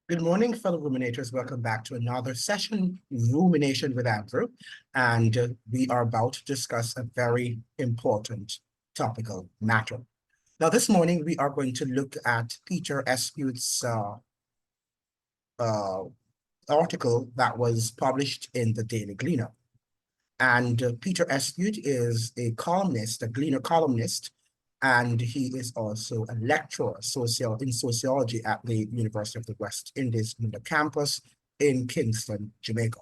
Good morning, fellow ruminators. Welcome back to another session, Rumination with Andrew. And we are about to discuss a very important topical matter. Now, this morning, we are going to look at Peter Espeut's uh, article that was published in the Daily Gleaner. And Peter Espeut is a columnist, a Gleaner columnist, and he is also a lecturer in sociology at the University of the West Indies on the campus in Kingston, Jamaica.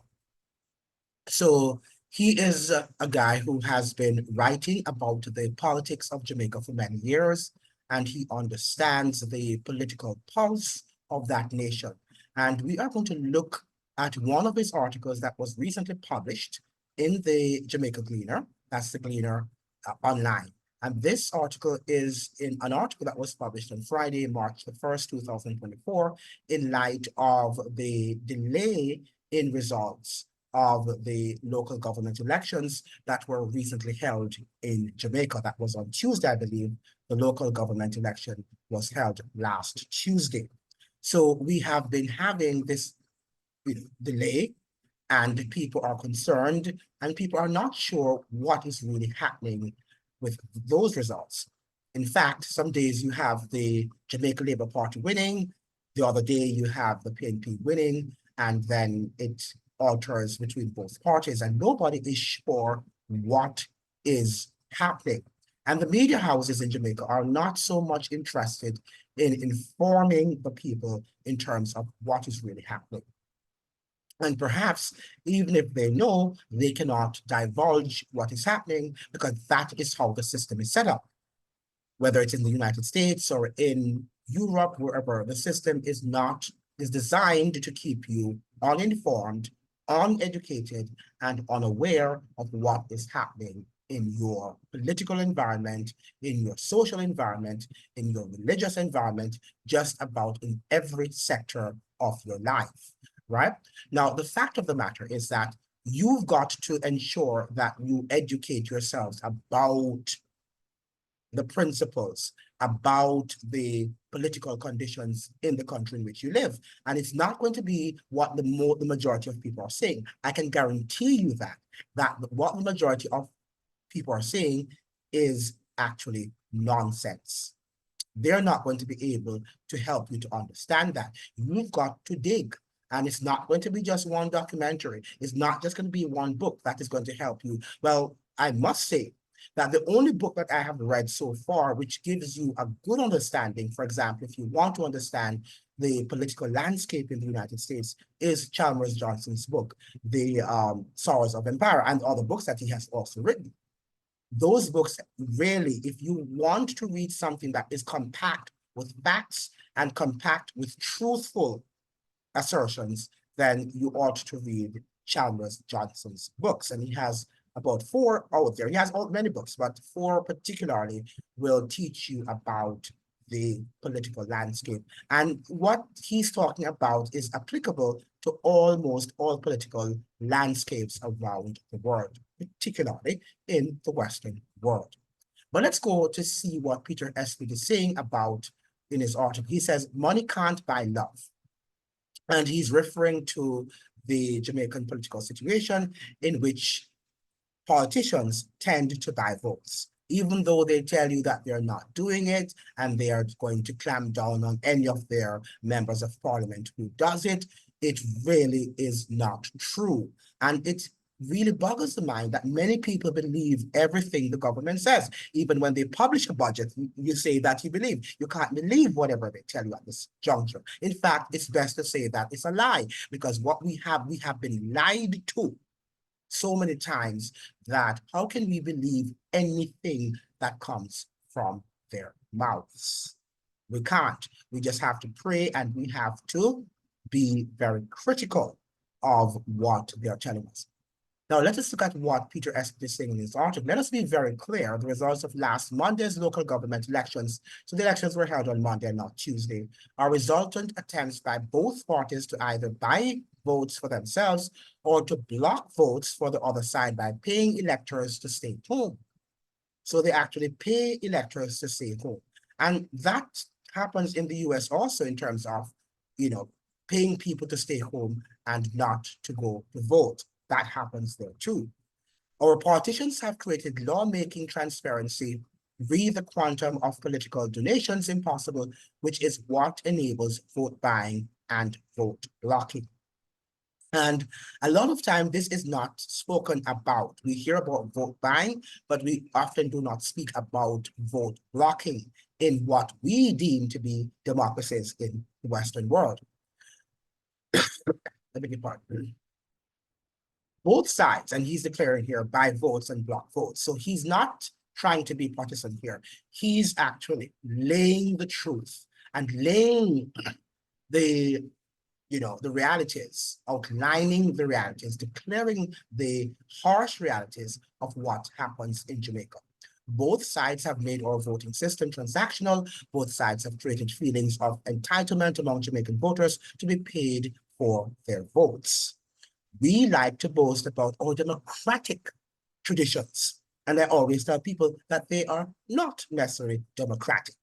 So he is a guy who has been writing about the politics of Jamaica for many years, and he understands the political pulse of that nation. And we are going to look at one of his articles that was recently published in the Jamaica Gleaner. That's the Gleaner online. And this article is in an article that was published on Friday, March the 1st, 2024, in light of the delay in results of the local government elections that were recently held in Jamaica. That was on Tuesday, I believe. The local government election was held last Tuesday. So we have been having this delay, and people are concerned, and people are not sure what is really happening with those results. In fact, some days you have the Jamaica Labour Party winning, the other day you have the PNP winning, and then it alters between both parties, and nobody is sure what is happening. And the media houses in Jamaica are not so much interested in informing the people in terms of what is really happening. And perhaps even if they know, they cannot divulge what is happening because that is how the system is set up. Whether it's in the United States or in Europe, wherever, the system is designed to keep you uninformed, uneducated, and unaware of what is happening in your political environment, in your social environment, in your religious environment, just about in every sector of your life, right? Now, the fact of the matter is that you've got to ensure that you educate yourselves about the principles, about the political conditions in the country in which you live. And it's not going to be what the majority of people are saying. I can guarantee you that what the majority of people are saying is actually nonsense. They're not going to be able to help you to understand that. You've got to dig. And it's not going to be just one documentary. It's not just going to be one book that is going to help you. Well, I must say that the only book that I have read so far, which gives you a good understanding, for example, if you want to understand the political landscape in the United States, is Chalmers Johnson's book, The Sorrows of Empire, and other books that he has also written. Those books really, if you want to read something that is compact with facts and compact with truthful assertions, then you ought to read Chalmers Johnson's books. And he has about 4 out there. He has many books, but 4 particularly will teach you about the political landscape. And what he's talking about is applicable to almost all political landscapes around the world, particularly in the Western world. But let's go to see what Peter Espeut is saying about in his article. He says, money can't buy love. And he's referring to the Jamaican political situation in which politicians tend to buy votes, even though they tell you that they're not doing it and they are going to clamp down on any of their members of parliament who does it. It really is not true. And it really boggles the mind that many people believe everything the government says. Even when they publish a budget, you say that you believe. You can't believe whatever they tell you at this juncture. In fact, it's best to say that it's a lie, because what we have been lied to so many times that how can we believe anything that comes from their mouths? We can't. We just have to pray, and we have to be very critical of what they're telling us. Now, let us look at what Peter Espeut is saying in his article. Let us be very clear. The results of last Monday's local government elections, so the elections were held on Monday and not Tuesday, are resultant attempts by both parties to either buy votes for themselves or to block votes for the other side by paying electors to stay home. So they actually pay electors to stay home. And that happens in the US also in terms of, paying people to stay home and not to go to vote. That happens there too. Our politicians have created lawmaking transparency re the quantum of political donations impossible, which is what enables vote buying and vote blocking. And a lot of time, this is not spoken about. We hear about vote buying, but we often do not speak about vote blocking in what we deem to be democracies in the Western world. I beg your pardon. Both sides, and he's declaring here, buy votes and block votes. So he's not trying to be partisan here. He's actually laying the truth and laying the the realities, outlining the realities, declaring the harsh realities of what happens in Jamaica. Both sides have made our voting system transactional. Both sides have created feelings of entitlement among Jamaican voters to be paid for their votes. We like to boast about our democratic traditions, and I always tell people that they are not necessarily democratic.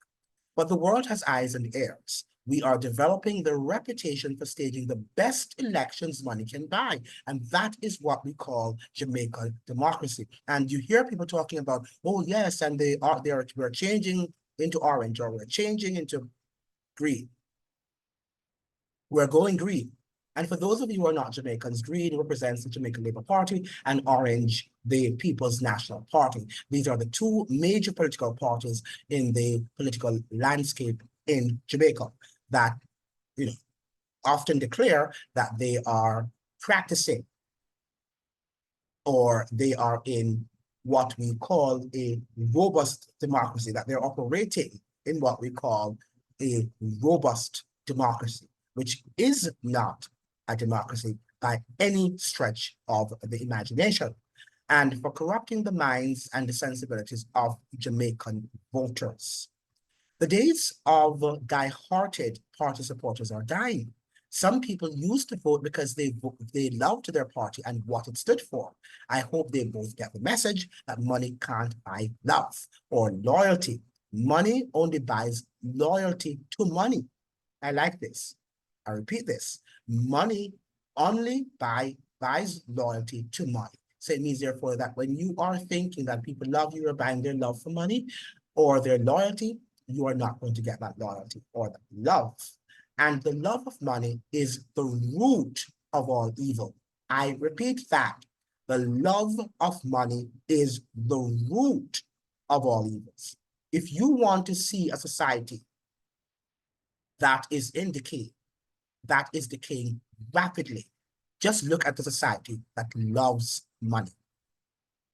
But the world has eyes and ears. We are developing the reputation for staging the best elections money can buy. And that is what we call Jamaican democracy. And you hear people talking about, oh, yes, and we're changing into orange, or we're changing into green. We're going green. And for those of you who are not Jamaicans, green represents the Jamaican Labour Party and orange, the People's National Party. These are the two major political parties in the political landscape in Jamaica that, often declare that they are practicing, or they are in what we call a robust democracy, that they're operating in what we call a robust democracy, which is not a democracy by any stretch of the imagination, and for corrupting the minds and the sensibilities of Jamaican voters. The days of die-hearted party supporters are dying. Some people used to vote because they loved their party and what it stood for. I hope they both get the message that money can't buy love or loyalty. Money only buys loyalty to money. I like this. I repeat this. Money only buys loyalty to money. So it means, therefore, that when you are thinking that people love you, you're buying their love for money or their loyalty, you are not going to get that loyalty or that love. And the love of money is the root of all evil. I repeat that. The love of money is the root of all evils. If you want to see a society that is in decay, that is decaying rapidly, just look at the society that loves money.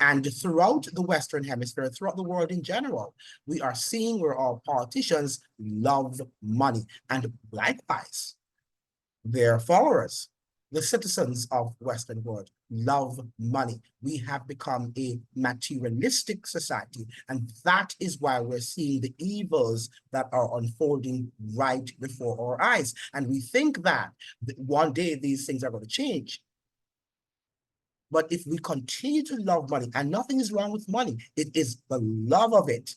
And throughout the Western Hemisphere, throughout the world in general, we are seeing where our politicians love money. And likewise, their followers, the citizens of Western world, love money. We have become a materialistic society, and that is why we're seeing the evils that are unfolding right before our eyes. And we think that one day these things are going to change. But if we continue to love money, and nothing is wrong with money, it is the love of it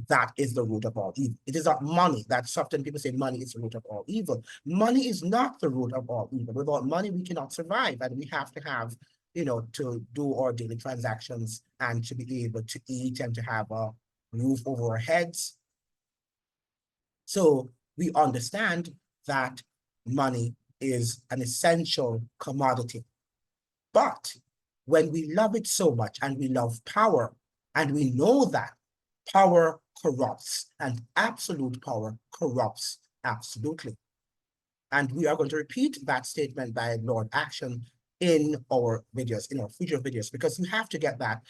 that is the root of all evil. It is not money. That's often people say money is the root of all evil. Money is not the root of all evil. Without money, we cannot survive, and we have to have, to do our daily transactions and to be able to eat and to have a roof over our heads. So we understand that money is an essential commodity. But when we love it so much and we love power, and we know that power corrupts and absolute power corrupts absolutely. And we are going to repeat that statement by Lord Action in our videos, in our future videos, because you have to get that,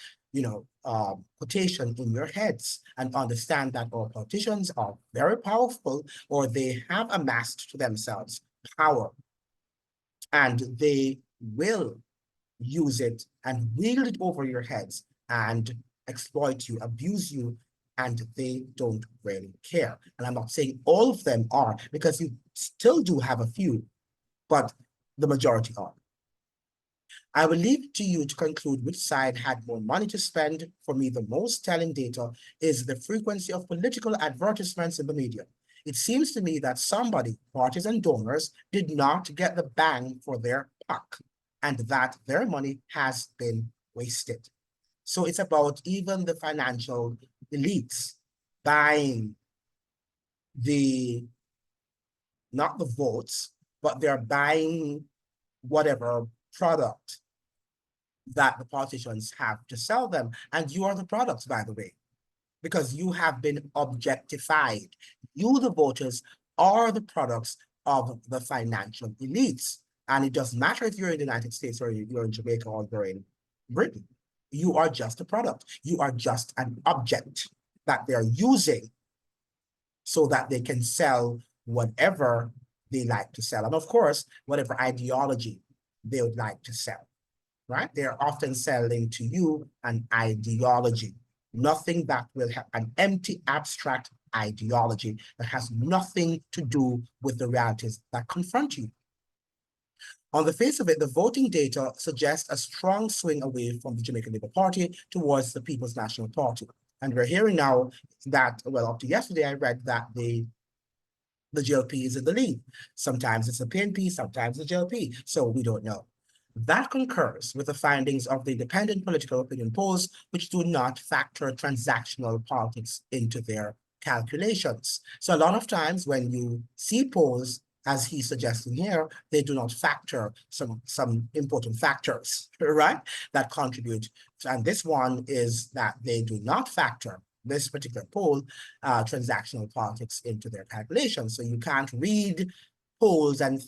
quotation in your heads and understand that our politicians are very powerful, or they have amassed to themselves power, and they will use it and wield it over your heads and exploit you, abuse you, and they don't really care. And I'm not saying all of them are, because you still do have a few, but the majority are. I will leave it to you to conclude which side had more money to spend. For me, the most telling data is the frequency of political advertisements in the media. It seems to me that somebody, parties and donors, did not get the bang for their buck, and that their money has been wasted. So it's about even the financial elites buying not the votes, but they're buying whatever product that the politicians have to sell them. And you are the products, by the way, because you have been objectified. You, the voters, are the products of the financial elites. And it doesn't matter if you're in the United States or you're in Jamaica or you're in Britain. You are just a product. You are just an object that they're using so that they can sell whatever they like to sell. And of course, whatever ideology they would like to sell, right? They're often selling to you an ideology, nothing that will have an empty, abstract ideology that has nothing to do with the realities that confront you. On the face of it, the voting data suggests a strong swing away from the Jamaican Labour Party towards the People's National Party. And we're hearing now that, well, up to yesterday, I read that the JLP is in the lead. Sometimes it's the PNP, sometimes the JLP, so we don't know. That concurs with the findings of the independent political opinion polls, which do not factor transactional politics into their calculations. So a lot of times when you see polls, as he's suggesting here, they do not factor some important factors, right, that contribute. And this one is that they do not factor this particular poll, transactional politics into their calculations. So you can't read polls and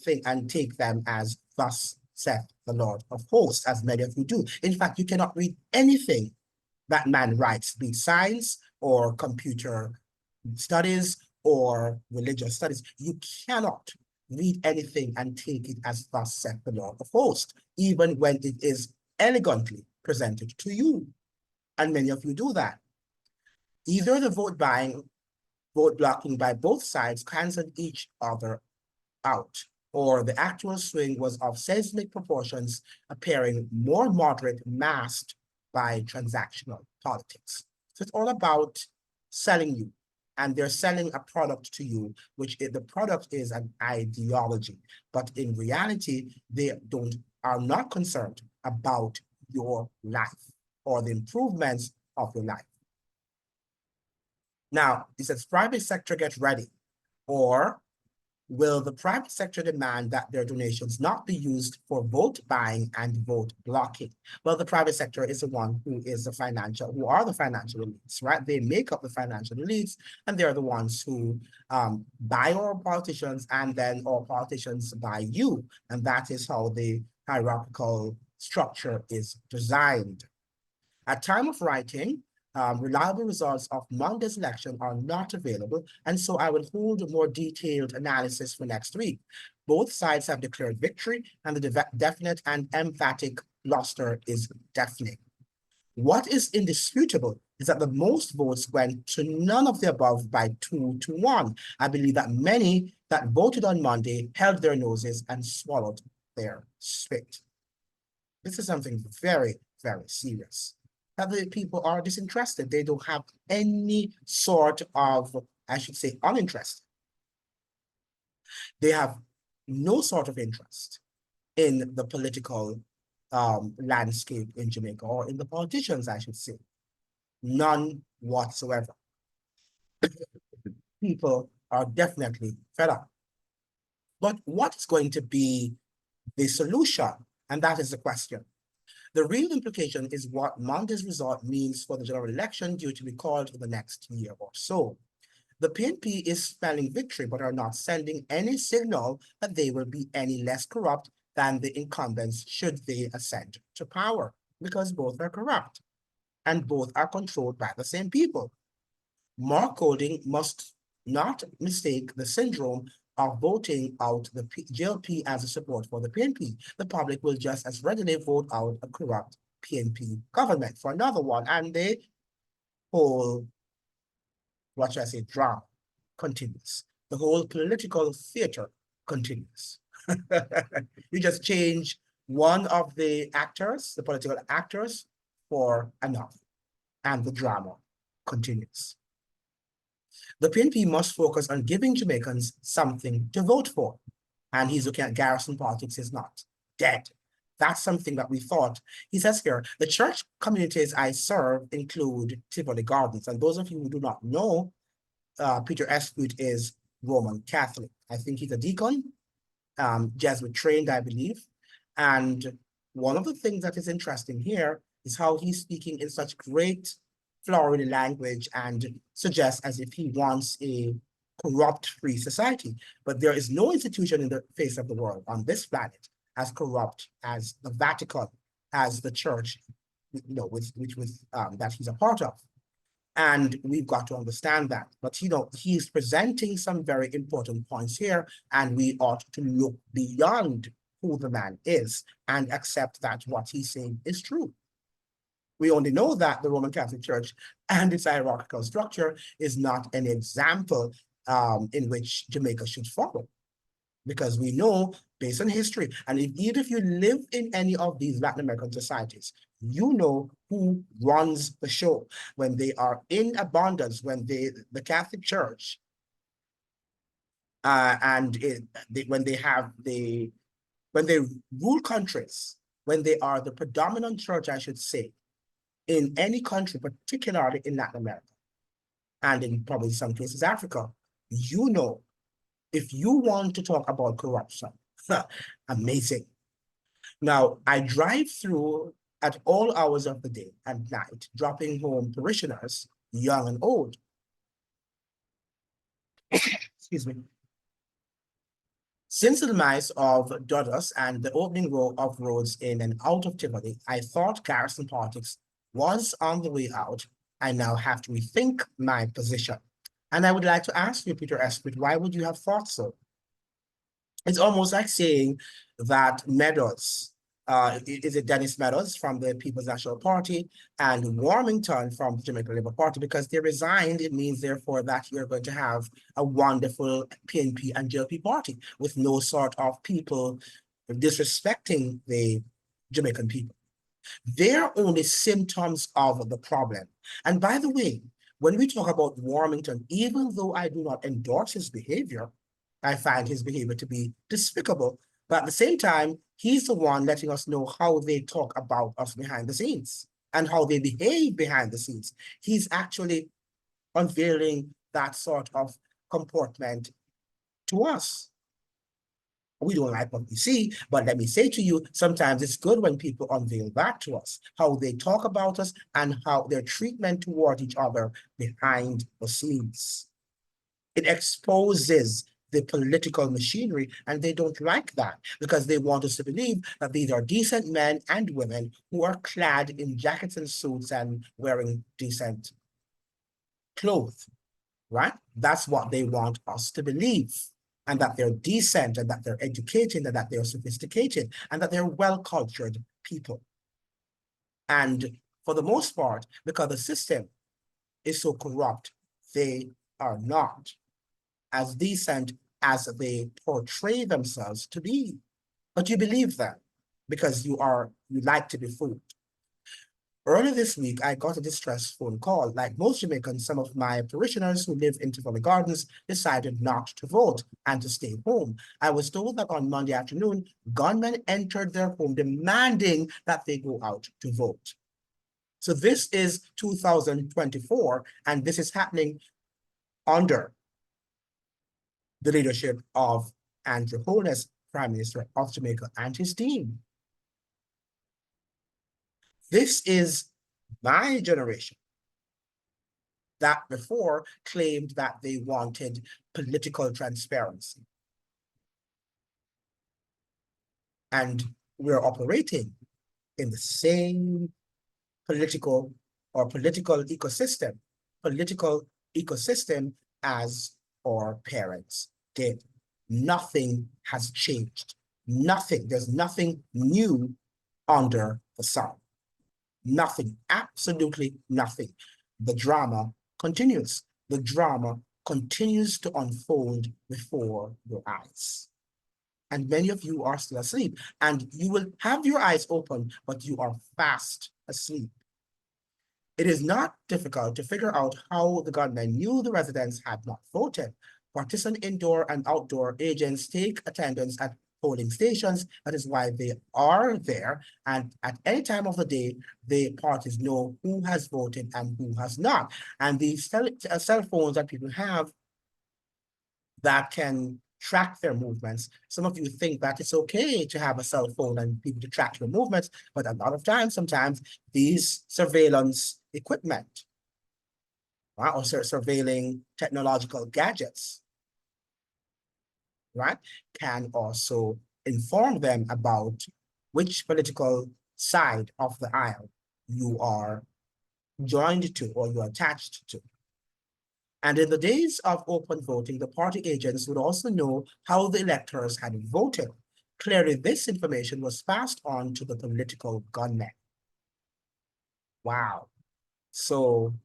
take them as thus saith the Lord of hosts, as many of you do. In fact, you cannot read anything that man writes, be it science or computer studies or religious studies. You cannot read anything and take it as thus saith the Lord of hosts, even when it is elegantly presented to you. And many of you do that. Either the vote blocking by both sides canceled each other out, or the actual swing was of seismic proportions, appearing more moderate, masked by transactional politics. So it's all about selling you, and they're selling a product to you, which the product is an ideology, but in reality, they are not concerned about your life or the improvements of your life. Now, it says private sector get ready, or will the private sector demand that their donations not be used for vote buying and vote blocking? Well, the private sector is the one who are the financial elites, right? They make up the financial elites, and they're the ones who buy our politicians, and then our politicians buy you. And that is how the hierarchical structure is designed. At time of writing, reliable results of Monday's election are not available, and so I will hold a more detailed analysis for next week. Both sides have declared victory, and the definite and emphatic bluster is deafening. What is indisputable is that the most votes went to none of the above by 2-1. I believe that many that voted on Monday held their noses and swallowed their spit. This is something very, very serious. That the people are disinterested. They don't have any sort of, I should say, uninterest. They have no sort of interest in the political landscape in Jamaica, or in the politicians, I should say. None whatsoever. People are definitely fed up. But what is going to be the solution? And that is the question. The real implication is what Monday's result means for the general election due to be called in the next year or so. The PNP is spelling victory, but are not sending any signal that they will be any less corrupt than the incumbents should they ascend to power, because both are corrupt and both are controlled by the same people. Mark Golding must not mistake the syndrome of voting out the JLP as a support for the PNP. The public will just as readily vote out a corrupt PNP government for another one, and the whole, what should I say, drama continues. The whole political theater continues. You just change one of the actors, the political actors, for another, and the drama continues. The PNP must focus on giving Jamaicans something to vote for. And he's looking at Garrison Politics is not dead. That's something that we thought. He says here, the church communities I serve include Tivoli Gardens. And those of you who do not know, Peter Espeut is Roman Catholic. I think he's a deacon, Jesuit trained, I believe. And one of the things that is interesting here is how he's speaking in such great flowery language and suggests as if he wants a corrupt-free society. But there is no institution in the face of the world on this planet as corrupt as the Vatican, as the church, that he's a part of. And we've got to understand that. But, he's presenting some very important points here, and we ought to look beyond who the man is and accept that what he's saying is true. We only know that the Roman Catholic Church and its hierarchical structure is not an example in which Jamaica should follow. Because we know, based on history, and even if you live in any of these Latin American societies, you know who runs the show. When they are in abundance, when the Catholic Church when they rule countries, when they are the predominant church, I should say, in any country, particularly in Latin America, and in probably some cases Africa, you know, if you want to talk about corruption, amazing. Now, I drive through at all hours of the day and night, dropping home parishioners, young and old. Excuse me. Since the demise of Dodos and the opening of roads in and out of Tivoli, I thought Garrison Politics was on the way out. I now have to rethink my position. And I would like to ask you, Peter Espeut, why would you have thought so? It's almost like saying that Meadows, is it Dennis Meadows from the People's National Party and Warmington from the Jamaica Labour Party, because they resigned, it means therefore that you're going to have a wonderful PNP and JLP party with no sort of people disrespecting the Jamaican people. They're only symptoms of the problem. And by the way, when we talk about Warmington, even though I do not endorse his behavior, I find his behavior to be despicable. But at the same time, he's the one letting us know how they talk about us behind the scenes and how they behave behind the scenes. He's actually unveiling that sort of comportment to us. We don't like what we see, but let me say to you, sometimes it's good when people unveil that to us, how they talk about us and how their treatment toward each other behind the scenes. It exposes the political machinery, and they don't like that because they want us to believe that these are decent men and women who are clad in jackets and suits and wearing decent clothes, right? That's what they want us to believe, and that they're decent and that they're educated and that they're sophisticated and that they're well-cultured people. And for the most part, because the system is so corrupt, they are not as decent as they portray themselves to be. But you believe them because you like to be fooled. Earlier this week, I got a distress phone call. Like most Jamaicans, some of my parishioners who live in Tivoli Gardens decided not to vote and to stay home. I was told that on Monday afternoon, gunmen entered their home demanding that they go out to vote. So this is 2024, and this is happening under the leadership of Andrew Holness, Prime Minister of Jamaica, and his team. This is my generation that before claimed that they wanted political transparency. And we're operating in the same political ecosystem as our parents did. Nothing has changed. Nothing. There's nothing new under the sun. Nothing. Absolutely nothing. The drama continues. The drama continues to unfold before your eyes. And many of you are still asleep. And you will have your eyes open, but you are fast asleep. It is not difficult to figure out how the gunmen knew the residents had not voted. Partisan indoor and outdoor agents take attendance at polling stations. That is why they are there. And at any time of the day, the parties know who has voted and who has not. And these cell phones that people have that can track their movements. Some of you think that it's okay to have a cell phone and people to track your movements, but a lot of times, sometimes these surveillance equipment, right, or surveilling technological gadgets, right, can also inform them about which political side of the aisle you are joined to or you're attached to. And in the days of open voting, the party agents would also know how the electors had voted. Clearly, this information was passed on to the political gunmen. Wow. So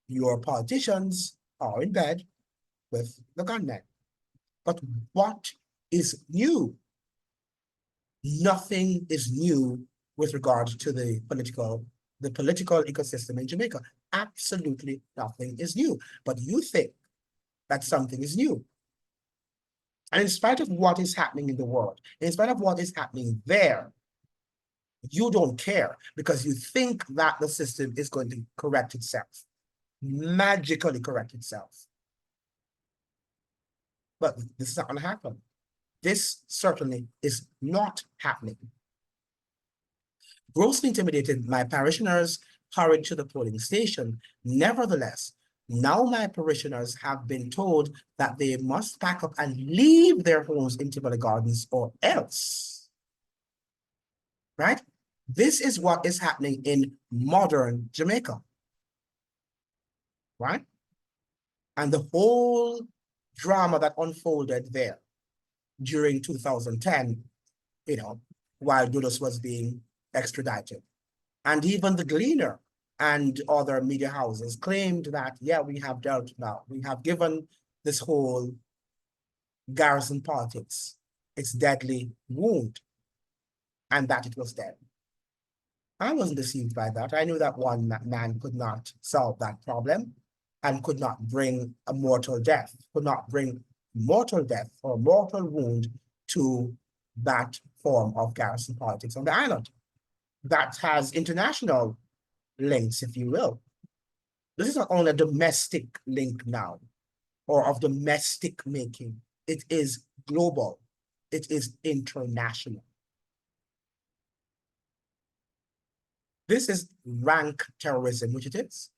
your politicians are in bed with the gunmen. But what is new? Nothing is new with regard to the political ecosystem in Jamaica. Absolutely nothing is new. But you think that something is new. And in spite of what is happening in the world, in spite of what is happening there, you don't care because you think that the system is going to correct itself, magically correct itself. But this is not going to happen. This certainly is not happening. Grossly intimidated, my parishioners hurried to the polling station. Nevertheless, now my parishioners have been told that they must pack up and leave their homes in Tivoli Gardens or else. Right? This is what is happening in modern Jamaica. Right? And the whole drama that unfolded there during 2010, you know, while Dulles was being extradited. And even the Gleaner and other media houses claimed that, yeah, we have dealt now. We have given this whole Garrison Politics its deadly wound and that it was dead. I wasn't deceived by that. I knew that one man could not solve that problem and could not bring a mortal death, could not bring mortal death or mortal wound to that form of Garrison Politics on the island. That has international links, if you will. This is not only a domestic link now or of domestic making. It is global. It is international. This is rank terrorism, which it is.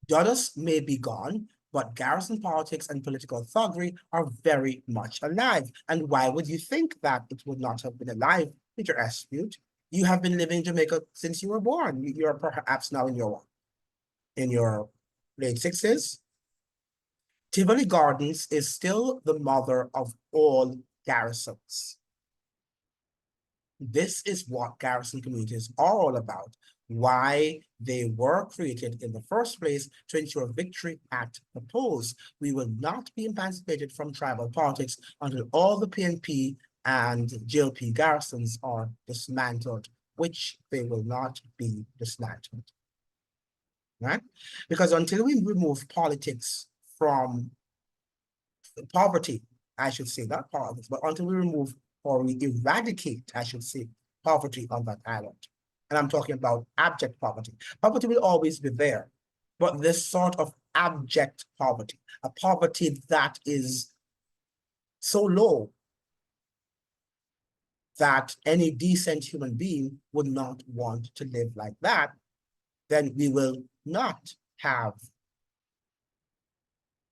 Dulles may be gone, but Garrison Politics and political thuggery are very much alive. And why would you think that it would not have been alive, Peter Espeut? You have been living in Jamaica since you were born. You're perhaps now in your late 60s. Tivoli Gardens is still the mother of all garrisons. This is what garrison communities are all about, why they were created in the first place to ensure victory at the polls. We will not be emancipated from tribal politics until all the PNP and GLP garrisons are dismantled, which they will not be dismantled. Right? Because until we remove politics from poverty, I should say, not politics, but until we remove or we eradicate, I should say, poverty on that island. And I'm talking about abject poverty. Poverty will always be there, but this sort of abject poverty, a poverty that is so low that any decent human being would not want to live like that, then we will not have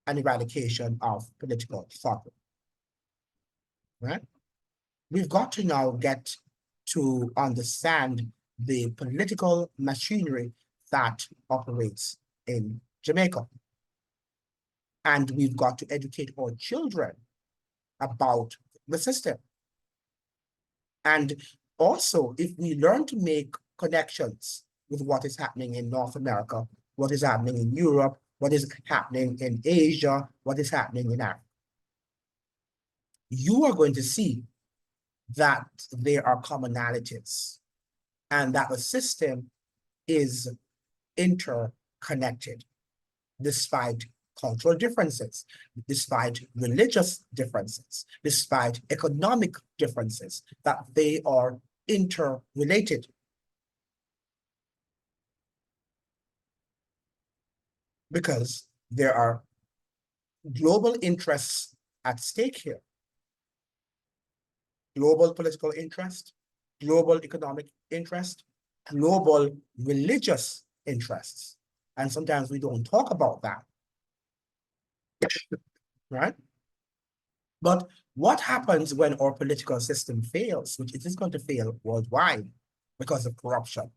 an eradication of political thought. Right? We've got to now get to understand the political machinery that operates in Jamaica. And we've got to educate our children about the system. And also, if we learn to make connections with what is happening in North America, what is happening in Europe, what is happening in Asia, what is happening in Africa, you are going to see that there are commonalities and that the system is interconnected. connected, despite cultural differences, despite religious differences, despite economic differences, that they are interrelated. Because there are global interests at stake here. Global political interest, global economic interest, global religious interests. And sometimes we don't talk about that, right? But what happens when our political system fails, which it is going to fail worldwide because of corruption,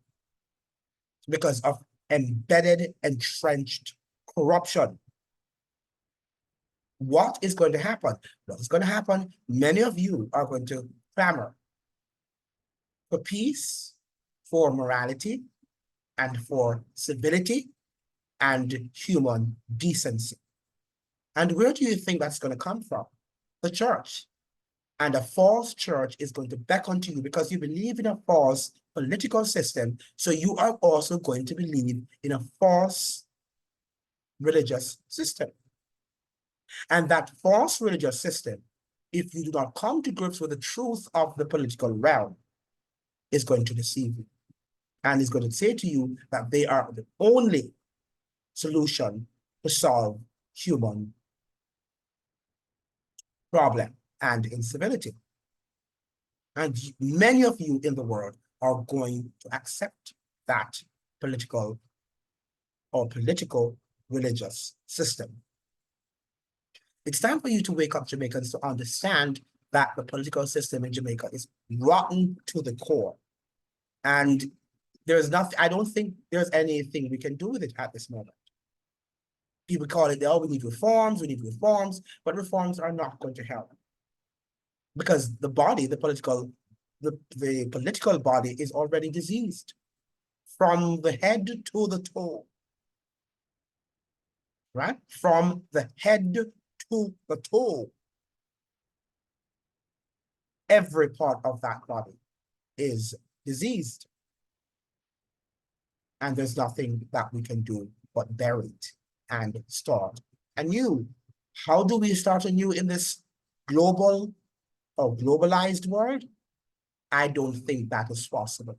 because of embedded, entrenched corruption? What is going to happen? What is going to happen? Many of you are going to clamor for peace, for morality, and for civility and human decency. And where do you think that's going to come from? The church. And a false church is going to beckon to you because you believe in a false political system. So you are also going to believe in a false religious system. And that false religious system, if you do not come to grips with the truth of the political realm, is going to deceive you. And is going to say to you that they are the only solution to solve human problem and incivility. And many of you in the world are going to accept that political religious system. It's time for you to wake up, Jamaicans, to understand that the political system in Jamaica is rotten to the core. And there's nothing, I don't think there's anything we can do with it at this moment. People call it, oh, we need reforms, but reforms are not going to help. Because the body, the political body is already diseased from the head to the toe, right? From the head to the toe, every part of that body is diseased. And there's nothing that we can do but bury it and start anew. How do we start anew in this global or globalized world? I don't think that is possible.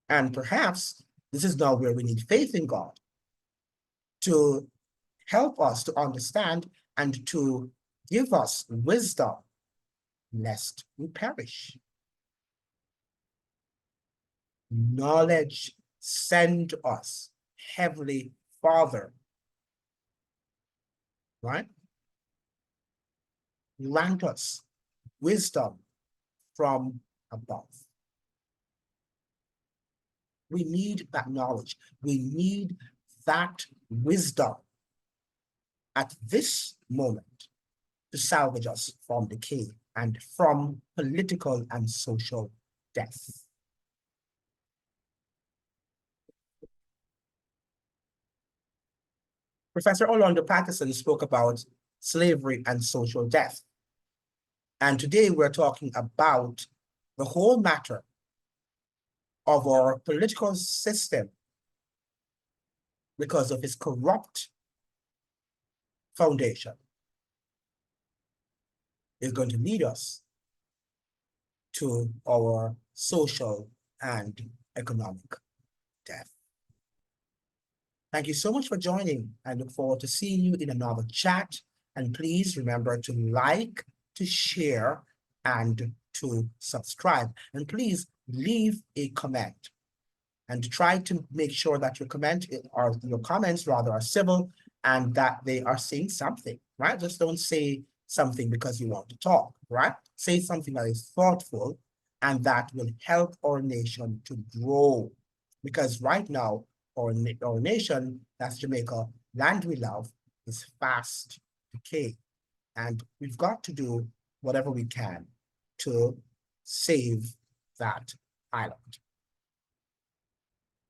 And perhaps this is now where we need faith in God to help us to understand and to give us wisdom, lest we perish. Knowledge send us, Heavenly Father, right? Grant us wisdom from above. We need that knowledge. We need that wisdom at this moment to salvage us from decay and from political and social death. Professor Orlando Patterson spoke about slavery and social death. And today we're talking about the whole matter of our political system because of its corrupt foundation is going to lead us to our social and economic death. Thank you so much for joining. I look forward to seeing you in another chat. And please remember to like, to share, and to subscribe. And please leave a comment. And try to make sure that your comments rather are civil and that they are saying something, right? Just don't say something because you want to talk, right? Say something that is thoughtful and that will help our nation to grow. Because right now, our nation, that's Jamaica, land we love, is fast decay. And we've got to do whatever we can to save that island.